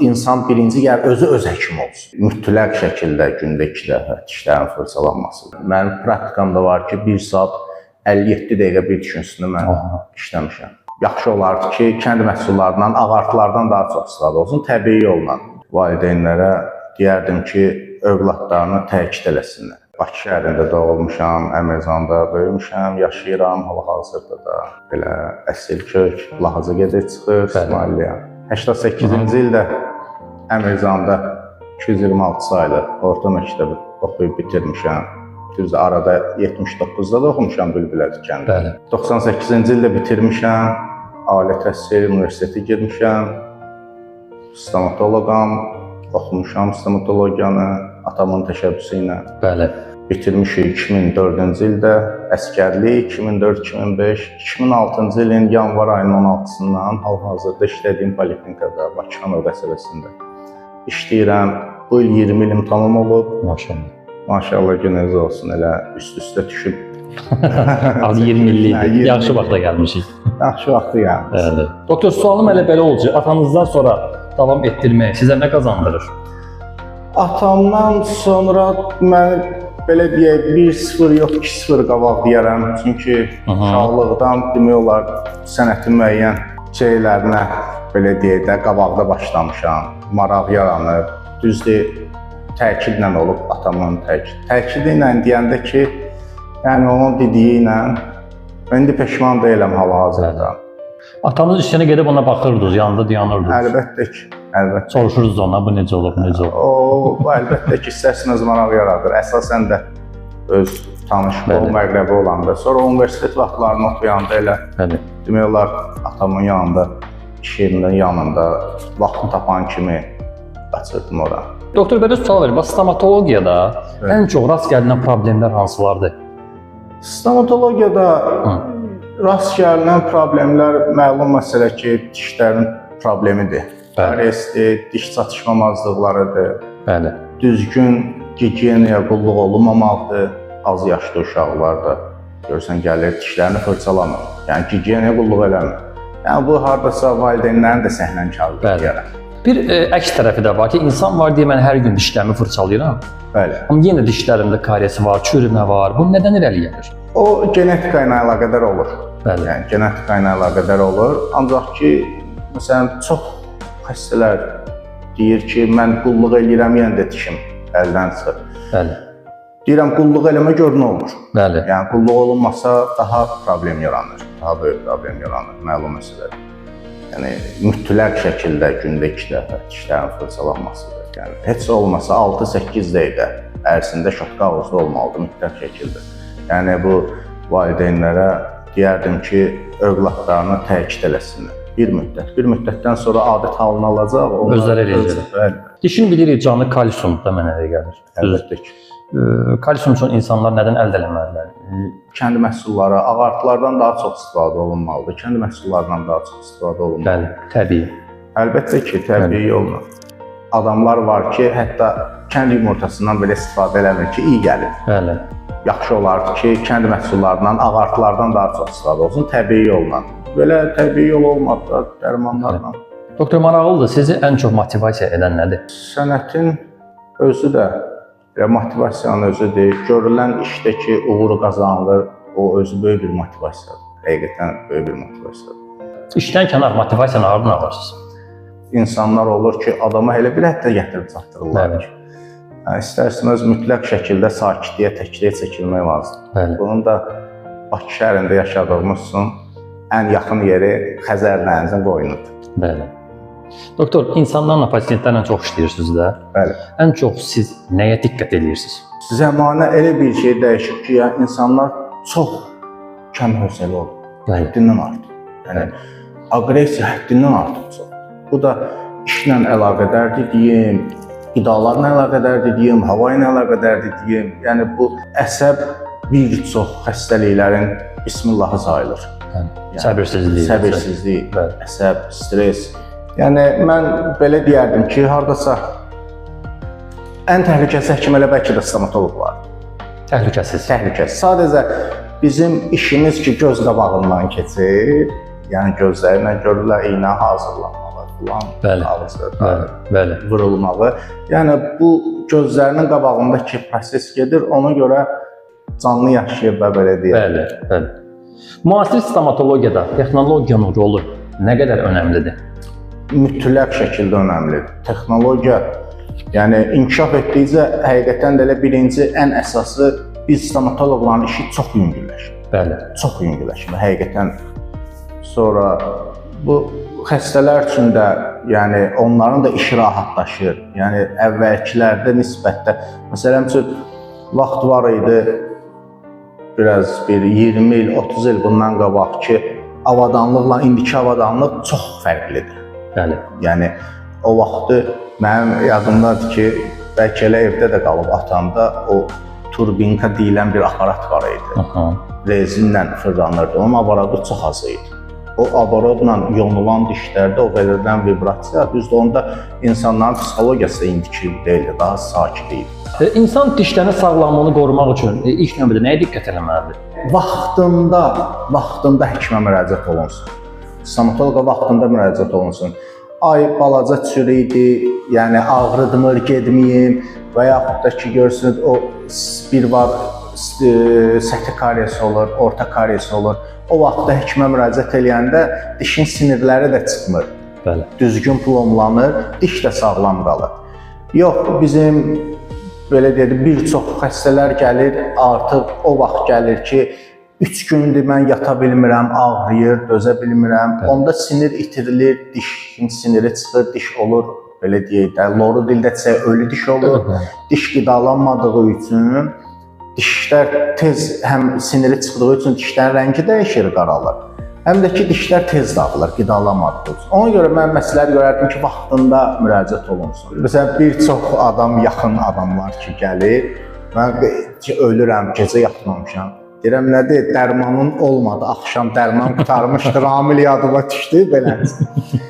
insan birinci gəl özü öz həkim olsun. Mütləq şəkildə gündə 2 dəfə dişlərin fırçalanması. Mənim praktikamda var ki, 1 saat 57 dəqiqə bir dişin üstündə mən işləmişəm. Yaxşı olardı ki, kənd məhsullarından, ağartılardan daha çox istifadə olsun, təbii yolla. Valideynlərə deyərdim ki, övladlarını təkid eləsinlər. Bakı şəhərində doğulmuşam, Əmirzanda böyümüşəm, yaşayıram, hal-hazırda da belə əsl kök, Lahıcı gedir çıxır, İsmailiyyə. 88-ci ildə Əmirzanda 226 saylı orta məktəbi oxuyub bitirmişəm. Düzdür, arada 79-da da oxumuşam Bülbülə dükkanda. 98-ci ildə bitirmişəm, ali təhsil universiteti girmişəm, stomatoloqam, oxumuşam stomatologiyanı atamın təşəbbüsü ilə. Bəli. Bitirmişik 2004-cü ildə əskərlik, 2004-2005, 2006-cı ilin yanvar ayının 16-sından hal-hazırda işlədiyim poliklinikada, Bakıxanov qəsəbəsində işləyirəm. Bu il 20 ilim tamam olub. Maşallah. Maşallah, gününüz olsun, elə üst-üstə düşüb. Az 20 illik, yaxşı vaxta gəlmişik. Yaxşı vaxtı gəlmişik. Bəli. Doktor, sualım elə belə olacaq. Atanızdan sonra davam etdirmək sizə nə qazandırır? Atamdan sonra mən belə deyək, 1-0 yox, 2-0 qabaq deyərəm. Çünki uşaqlıqdan demək olar sənətin müəyyən şeylərinə belə deyək də qabaqda başlamışam. Maraq yaranır. Düzdür, təkidlə olub atamın təkidi ilə deyəndə ki, yəni onun dediyi ilə mən indi peşman deyiləm hal-hazırda. Atanız işinə gedib ona baxırdınız, yanında dayanırdınız. Əlbəttə ki, əlbəttə. Soruşuruz ona, bu necə olub, necə olub? O, əlbəttə ki, istərsiniz maraq yaradır. Əsasən də öz tanışlığı, məqrəbi olanda. Sonra universitet vaxtlarını oxuyanda elə demək olar atamın yanında, iş yerinin yanında vaxtını tapan kimi qaçırdım ora. Doktor, belə sual verir, stomatologiyada ən çox rast gəlinən problemlər hansılardır? Stomatologiyada rast gəlinən problemlər məlum məsələ ki, dişlərin problemidir. Karesdir, diş çatışmamazlıqlarıdır. Bəli. Düzgün gigiyenaya qulluq olunmamaqdır. Az yaşlı uşaqlar da görürsən gəlir, dişlərini fırçalamır. Yəni gigiyenaya qulluq eləmir. Yəni bu hardasa valideynlərin də səhlənkarlığı deyərəm. Bir əks tərəfi də var ki, insan var deyə mən hər gün dişlərimi fırçalayıram. Bəli. Amma yenə dişlərimdə kariyesi var, çürümə var. Bu nədən irəli gəlir? O genetika ilə əlaqədar olur. Bəli. Yəni genetika ilə əlaqədar olur. Ancaq ki, məsələn, çox xəstələr deyir ki, mən qulluq eləyirəm, yenə də dişim əldən çıxır. Bəli. Deyirəm, qulluq eləmə gör nə olur. Bəli. Yəni qulluq olunmasa daha problem yaranır. Daha böyük problem yaranır, məlum məsələdir. Yəni mütləq şəkildə gündə 2 dəfə dişlərin fırçalanmasıdır. Yəni heç olmasa 6-8 dəqiqə ərzində şotka ağızda olmalıdır mütləq şəkildə. Yəni bu valideynlərə deyərdim ki, övladlarını təkid eləsinlər. Bir müddətdən sonra adət halını alacaq. Özləri eləyəcək. Dişin bilirik canlı kalsium da mənə elə gəlir. Əlbəttə ki. Kalsium üçün insanlar nədən əldə eləməlidirlər? Kənd məhsulları, ağartılardan daha çox istifadə olunmalıdır. Kənd məhsullarından daha çox istifadə olunmalıdır. Bəli, təbii. Əlbəttə ki, təbii yolla. Adamlar var ki, hətta kənd yumurtasından belə istifadə eləmir ki, iyi gəlir. Bəli. Yaxşı olardı ki, kənd məhsullarından, ağartılardan daha çox istifadə olsun, təbii yolla. Belə təbii yol olmadı da, dərmanlarla. Doktor, maraqlıdır, sizi ən çox motivasiya edən nədir? Sənətin özü də motivasiyanın özüdür. Görülən işdəki uğur qazanılır, o özü böyük bir motivasiyadır. Həqiqətən böyük bir motivasiyadır. İşdən kənar motivasiyanı hardan alırsınız? İnsanlar olur ki, adama elə bir həddə gətirib çatdırırlar ki, istərsiniz mütləq şəkildə sakitliyə, təkliyə çəkilmək lazımdır. Bunun da Bakı şəhərində yaşadığımız üçün ən yaxın yeri Xəzər dənizinin qoyunudur. Bəli. Doktor, insanlarla, pasientlərlə çox işləyirsiniz də. Bəli. Ən çox siz nəyə diqqət edirsiniz? Zəmanə elə bir şey dəyişib ki, yəni insanlar çox kəm hövsələ olur. Həddindən artıq. Yəni aqressiya həddindən artıq çox. Bu da işlə əlaqədardır deyim, qidalarla əlaqədardır deyim, hava ilə əlaqədardır deyim. Yəni bu əsəb bir çox xəstəliklərin bismillahı sayılır. Səbirsizlik, əsəb, stres. Yəni mən belə deyərdim ki, hardasa ən təhlükəsiz həkim elə bəlkə də stomatoloq var. Təhlükəsiz. Təhlükəsiz. Sadəcə bizim işimiz ki, göz qabağından keçir. Yəni gözlərlə görürlər, iynə hazırlanmalar, falan, Bəli, ağızda bəli. vurulmağı. Yəni bu gözlərinin qabağındakı proses gedir, ona görə canlı yaşayır da belə deyək. Bəli, bəli. Müasir stomatologiyada texnologiyanın rolu nə qədər önəmlidir? Mütləq şəkildə önəmlidir. Texnologiya, yəni inkişaf etdikcə həqiqətən də elə birinci ən əsası biz stomatoloqların işi çox yüngülləşir. Bəli. Çox yüngülləşir həqiqətən. Sonra bu xəstələr üçün də, yəni onların da işi rahatlaşır. Yəni əvvəlkilərdə nisbətdə, məsələn üçün vaxt var idi, biraz bir 20 il, 30 il bundan qabaq ki, avadanlıqla indiki avadanlıq çox fərqlidir. Bəli. Yəni o vaxtı mənim yadımdadır ki, bəlkə elə evdə də qalıb atamda o turbinka deyilən bir aparat var idi. Aha. Rezinlə fırlanırdı. Onun aparatı çox az idi. O aparatla yonulan dişlərdə o verilən vibrasiya, düzdür, onda insanların psixologiyası da indiki gibi deyildi, daha sakit idi. İnsan dişlərinin sağlamlığını qorumaq üçün ilk növbədə nəyə diqqət etməlidir? Vaxtında həkimə müraciət olunsun. Stomatoloqa vaxtında müraciət olunsun. Ay balaca çürüydü, yəni ağrıdmır, getməyim və yaxud da ki, görsünüz o bir var səthi kariyesi olur, orta kariyesi olur. O vaxtda həkimə müraciət eləyəndə dişin sinirləri də çıxmır. Bəli. Düzgün plomlanır, diş də sağlam qalır. Yox, bizim belə deyək, bir çox xəstələr gəlir, artıq o vaxt gəlir ki, 3 gündür mən yata bilmirəm, ağrıyır, dözə bilmirəm. Bəli. Onda sinir itirilir, dişin siniri çıxır, diş olur, belə deyək də, loru dildə desək ölü diş olur. Diş qidalanmadığı üçün dişlər tez, həm siniri çıxdığı üçün dişlərin rəngi dəyişir, qaralır. Həm də ki, dişlər tez dağılır, qidalanmadığı üçün. Ona görə mən məsləhət görərdim ki, vaxtında müraciət olunsun. Məsələn, bir çox adam, yaxın adamlar ki, gəlir, mən ölürəm, gecə yatmamışam. Deyirəm, nədir, dərmanın olmadı, axşam dərman qutarmışdır, amil yadıma düşdü, belə.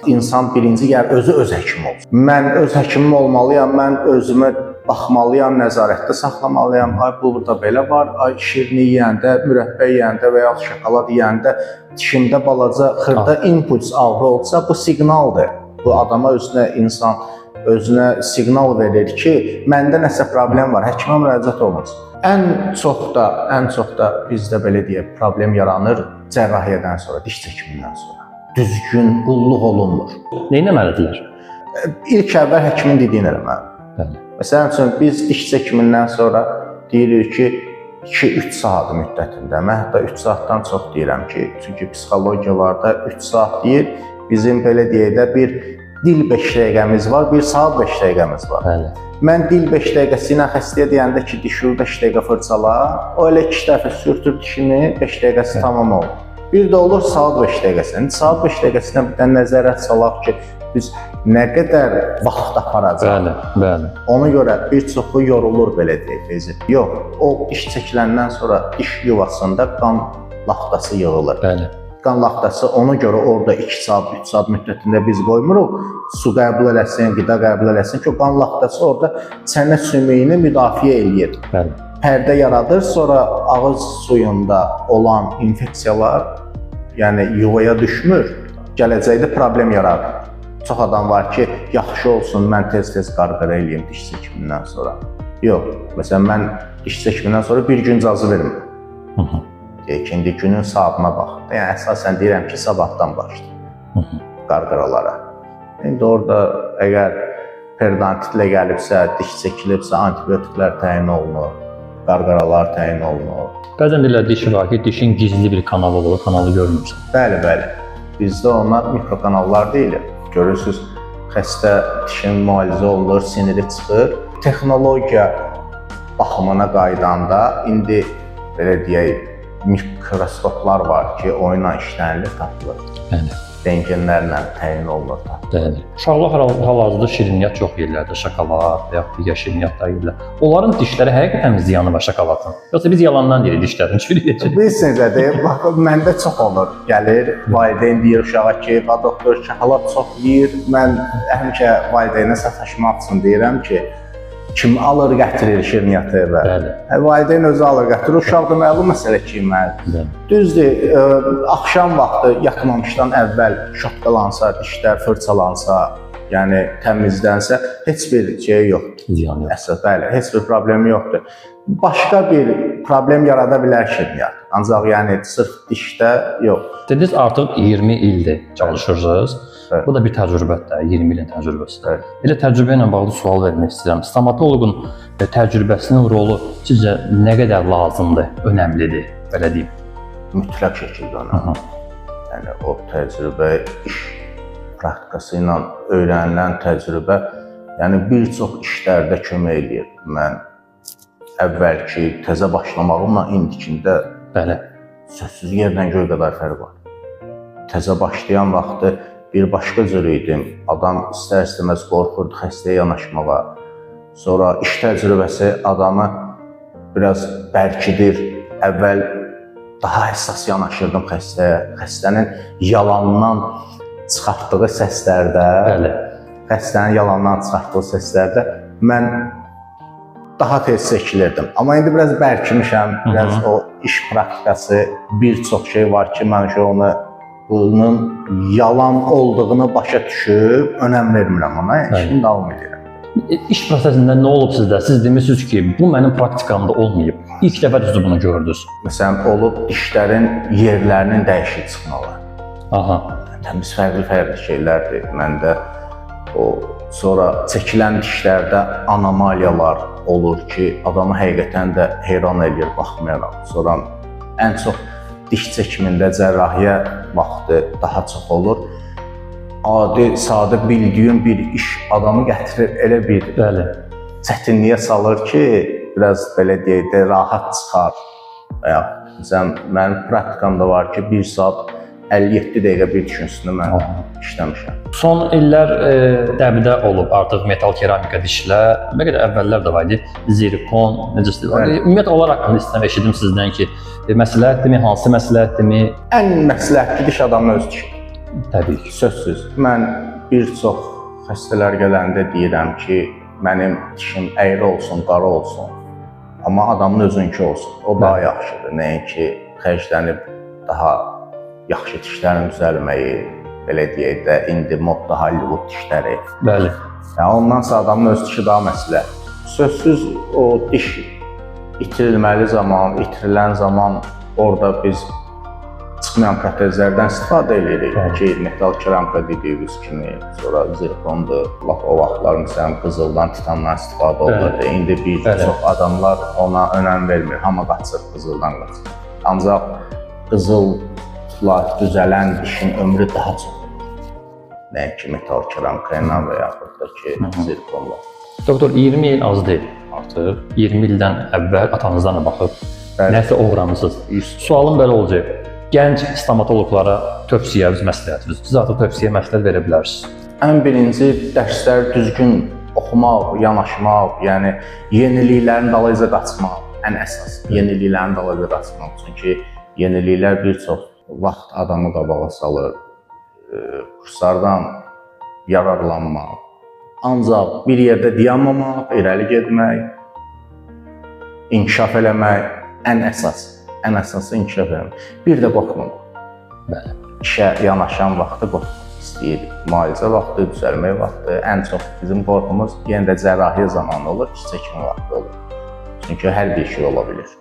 İnsan birinci gəlir, özü öz həkim olsun. Mən öz həkimim olmalıyam, mən özümə baxmalıyam, nəzarətdə saxlamalıyam. Ay, bu burada belə var, ay şirini yeyəndə, mürəbbə yeyəndə və ya şokolad yeyəndə dişimdə balaca xırda impuls ağrı olsa, bu siqnaldır. Bu adama insan özünə siqnal verir ki, məndə nəsə problem var, həkimə müraciət olunsun. Ən çox da bizdə belə deyək, problem yaranır cərrahiyyədən sonra, diş çəkimindən sonra. Düzgün qulluq olunmur. Nə etməlidirlər? İlk əvvəl həkimin dediyini eləməlidir. Bəli. Məsələn üçün biz diş çəkimindən sonra deyirik ki, 2-3 saat müddətində, mən hətta 3 saatdan çox deyirəm ki, çünki psixologiyalarda 3 saat deyir, bizim belə deyək də bir dil 5 dəqiqəmiz var, 1 saat 5 dəqiqəmiz var. Bəli. Mən dil 5 dəqiqəsi ilə xəstəyə deyəndə ki, dişi 5 dəqiqə fırçala, o elə 2 dəfə sürtür dişini, 5 dəqiqəsi tamam olur. Bir də olur saat 5 dəqiqəsində. Saat 5 dəqiqəsinə bir də nəzərət salaq ki, biz nə qədər vaxt aparacaq. Bəli, bəli. Ona görə bir çoxu yorulur belə deyək bizi. Yox, o diş çəkiləndən sonra diş yuvasında qan laxtası yığılır. Bəli. Qan laxtası ona görə orada 2 saat, 3 saat müddətində biz qoymuruq. Su qəbul eləsin, qida qəbul eləsin ki, o qan laxtası orada çənə sümüyünü müdafiə eləyir. Bəli. Pərdə yaradır, sonra ağız suyunda olan infeksiyalar, yəni yuvaya düşmür, gələcəkdə problem yaradır. Çox adam var ki, yaxşı olsun, mən tez-tez qarqara eləyim diş çəkimindən sonra. Yox, məsələn, mən diş çəkimindən sonra bir gün cazı vermirəm. İkinci günün saatına bax. Yəni, əsasən deyirəm ki, sabahdan başlayın qarqaralara. İndi orada əgər periodonitlə gəlibsə, diş çəkilibsə, antibiotiklər təyin olunur, qarqaralar təyin olunur. Bəzən deyirlər diş var ki, dişin gizli bir kanalı olur, kanalı görmürsən. Bəli. Bizdə onlar mikrokanallar deyilir. Görürsünüz, xəstə dişin müalicə olunur, siniri çıxır. Texnologiya baxımına qaydanda indi belə deyək, mikroskoplar var ki, oyunla işlənilir, tapılır. Bəli. Rentgenlərlə təyin olunur. Bəli. Uşaqlar hal-hazırda şirniyyat çox yerlərdə, şokolad və yaxud digər şirniyyatlar yerlər. Onların dişləri həqiqətən ziyanı var şokoladın. Yoxsa biz yalandan deyirik dişlərin çürüyəcək. Bilirsiniz nədir? Bax, məndə çox olur. Gəlir, valideyn deyir uşağa ki, doktor şokolad çox yeyir. Mən həmişə valideynə sataşmaq üçün deyirəm ki, Kim alır gətirir şirniyyatı evə? Bəli. Valideyn özü alır gətirir. Uşaq da məlum məsələ ki, Bəli. Düzdür, axşam vaxtı yatmamışdan əvvəl şapkalansa, dişlər fırçalansa, yəni təmizlənsə, heç bir şey yoxdur. Ziyan yox. Əsas, bəli, heç bir problemi yoxdur. Başqa bir problem yarada bilər şirniyyat. Ancaq yəni sırf dişdə yox. Dediniz artıq 20 ildir çalışırsınız. Evet. Bu da bir təcrübədir, 20 ilin təcrübəsi. Evet. Elə təcrübə ilə bağlı sual vermək istəyirəm. Stomatoloqun təcrübəsinin rolu sizcə nə qədər lazımdır, önəmlidir, belə deyim? Mütləq şəkildə önəmli. Yəni o təcrübə, iş praktikası ilə öyrənilən təcrübə, yəni bir çox işlərdə kömək eləyir. Mən əvvəlki təzə başlamağımla indikində Bəli. sözsüz yerdən göy qədər fərq var. Təzə başlayan vaxtı bir başqa cür idim. Adam istər-istəməz qorxurdu xəstəyə yanaşmağa. Sonra iş təcrübəsi adamı biraz bərkidir. Əvvəl daha həssas yanaşırdım xəstəyə. Xəstənin yalandan çıxartdığı səslərdə, Bəli. xəstənin yalandan çıxartdığı səslərdə mən daha tez çəkilirdim. Amma indi biraz bərkimişəm, biraz o iş praktikası, bir çox şey var ki, mən bunun yalan olduğunu başa düşüb, önəm vermirəm ona, işimi davam edirəm. İş prosesində nə olub sizdə? Siz demisiniz ki, bu mənim praktikamda olmayıb. İlk dəfə düzdür bunu gördünüz. Məsələn, olub dişlərin yerlərinin dəyişik çıxmaları. Aha. Təmiz fərqli şeylərdir. Məndə o sonra çəkilən dişlərdə anomaliyalar olur ki, adamı həqiqətən də heyran eləyir, baxmayaraq. Sonra ən çox diş çəkimində cərrahiyyə vaxtı daha çox olur. Adi, sadə bildiyim bir iş adamı gətirir elə bir çətinliyə salır ki, biraz belə deyək də rahat çıxar. Məsələn, mənim praktikamda var ki, 1 saat 57 dəqiqə bir düşünsünü mən işləmişəm. Son illər dəbdə olub artıq metal keramika dişlər. Nə qədər əvvəllər də var idi. Zirkon, necə istəyirlər. Ümumiyyətlə onlar haqqında istəyirəm eşidim sizdən ki, məsləhətdirmi, hansı məsləhətdirmi? Ən məsləhətli diş adamın öz dişi. Təbii ki. Sözsüz. Mən bir çox xəstələr gələndə deyirəm ki, mənim dişim əyri olsun, qara olsun. Amma adamın özünkü olsun. O daha yaxşıdır. Nəinki xərclənib daha yaxşı dişlərin düzəlməyi, belə deyək də, indi modda Hollywood dişləri. Bəli. Yəni, ondansa adamın öz dişi daha məsələ. Sözsüz o diş itirilməli zaman, itirilən zaman orada biz çıxmayan protezlərdən istifadə edirik ki, metal keramika dediyimiz kimi, sonra zirkondur. O vaxtlar məsələn qızıldan, titandan istifadə olunurdu. İndi bir çox adamlar ona önəm vermir. Hamı qaçır, qızıldan qaçır. Ancaq qızılla düzələn dişin ömrü daha çox olur. Nəinki metal keramika ilə və yaxud da ki, zirkonla. Doktor, 20 il az deyil artıq. 20 ildən əvvəl atanızdan da baxıb nəsə uğramısınız. Sualım belə olacaq. Gənc stomatoloqlara tövsiyəniz, məsləhətiniz. Siz artıq tövsiyə məsləhət verə bilərsiniz. Ən birinci dərsləri düzgün oxumaq, yanaşmaq, yəni yeniliklərin dalınca qaçmaq ən əsas. Yeniliklərin dalınca qaçmaq. Çünki yeniliklər bir çox vaxt adamı qabağa salır. Kurslardan yararlanmaq. Ancaq bir yerdə dayanmamaq, irəli getmək, inkişaf eləmək ən əsası inkişaf eləmək. Bir də qorxmamaq. Bəli. İşə yanaşan vaxtı qorxmaq istəyirik. Müalicə vaxtı, düzəlmək vaxtı. Ən çox bizim qorxumuz yenə də cərrahiyyə zamanı olur, diş çəkimi vaxtı olur. Çünki hər bir şey ola bilir.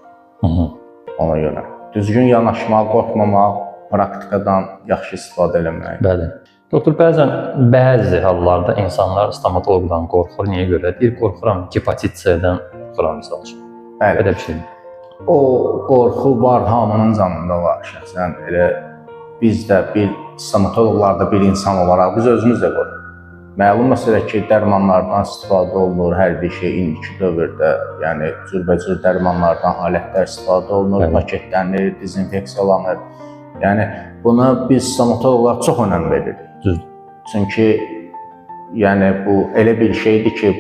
Ona görə. Düzgün yanaşmaq, qorxmamaq, praktikadan yaxşı istifadə eləmək. Bəli. Doktor, bəzi hallarda insanlar stomatoloqdan qorxur. Niyə görə? Bir qorxuram, hepatit C-dən qorxuram misal üçün. Bəli. Belə bir şey. O qorxu var, hamının canında var. Şəxsən elə biz də bir stomatoloqlarda bir insan olaraq biz özümüz də qorxuruq. Məlum məsələ ki, dərmanlardan istifadə olunur, hər bir şey indiki dövrdə, yəni cürbəcür dərmanlardan, alətlər istifadə olunur, paketlənir, dezinfeksiyalanır. Yəni buna biz stomatoloqlar çox önəm veririk. Düzdür. Çünki yəni bu elə bir şeydir ki,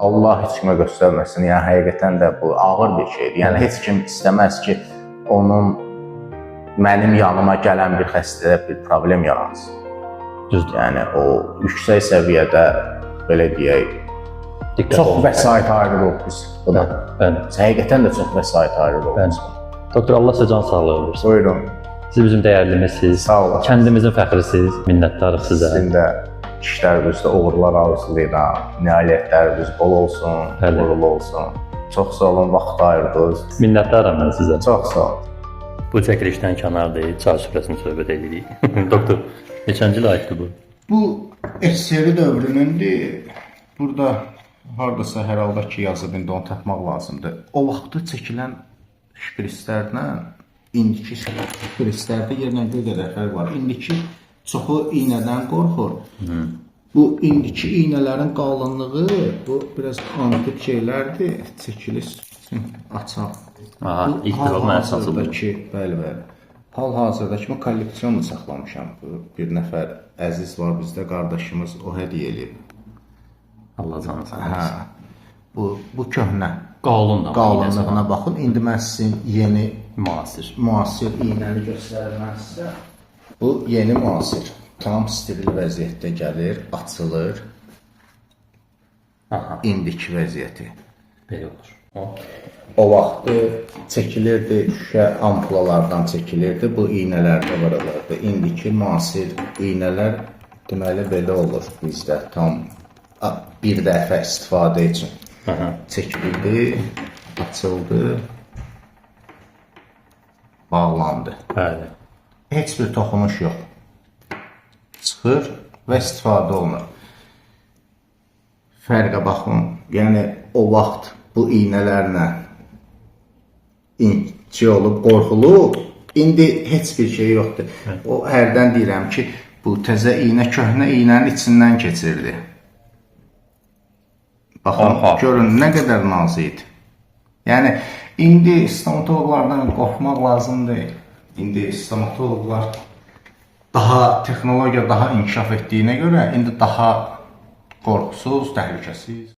Allah heç kimə göstərməsin. Yəni həqiqətən də bu ağır bir şeydir. Yəni heç kim istəməz ki, mənim yanıma gələn bir xəstədə bir problem yaransın. Düzdür. Yəni o yüksək səviyyədə belə deyək, diqqət Çox olun. vəsait ayırırıq biz buna. Bəli. Həqiqətən də çox vəsait ayırırıq. Bəli. Doktor, Allah sizə can sağlığı versin. Buyurun. Siz bizim dəyərlimizsiniz. Sağ olun. Kəndimizin fəxrisiz. Minnətdarıq sizə. Sizin də işlərinizdə uğurlar arzulayıram. Nailiyyətləriniz bol olsun, Bəli. uğurlu olsun. Çox sağ olun, vaxt ayırdınız. Minnətdaram mən sizə. Çox sağ olun. Bu çəkilişdən kənar deyil, çay süfrəsini söhbət edirik. Doktor, neçənci layihədir bu? Bu SSR dövrünündür. Burada hardasa hər halda ki yazıb indi onu tapmaq lazımdır. O vaxtı çəkilən şprislərlə indiki şprislərdə yerlə bir qədər fərq var. İndiki çoxu iynədən qorxur. Bu indiki iynələrin qalınlığı bu biraz antik şeylərdir. Çəkiliş üçün açaq. Aha, ilk defa mənə satıldı. Bəli, bəli. Hal-hazırdakı kolleksiyonu saxlamışam. Bir nəfər əziz var bizdə, qardaşımız o hədiyyə eləyib. Allah canı sağ Hə. olsun. Bu köhnə. Qalınlığına baxın. İndi mən sizin yeni müasir. iynəni göstərirəm sizə. Bu yeni müasir. Tam steril vəziyyətdə gəlir, açılır. Aha, İndiki vəziyyəti. belə olur. O vaxtı çəkilirdi, şüşə ampulalardan çəkilirdi, bu iynələrdə vurulurdu. İndiki müasir iynələr deməli belə olur bizdə, tam bir dəfə istifadə üçün. Çəkildi, açıldı, bağlandı. Bəli. Heç bir toxunuş yox. Çıxır və istifadə olunur. Fərqə baxın, yəni o vaxt bu iynələrlə inci olub, qorxulub, indi heç bir şey yoxdur. O hərdən deyirəm ki, bu təzə iynə köhnə iynənin içindən keçirdi. Baxın, görün nə qədər nazik. Yəni, indi stomatoloqlardan qorxmaq lazım deyil. İndi stomatoloqlar daha texnologiya daha inkişaf etdiyinə görə indi daha qorxusuz, təhlükəsiz.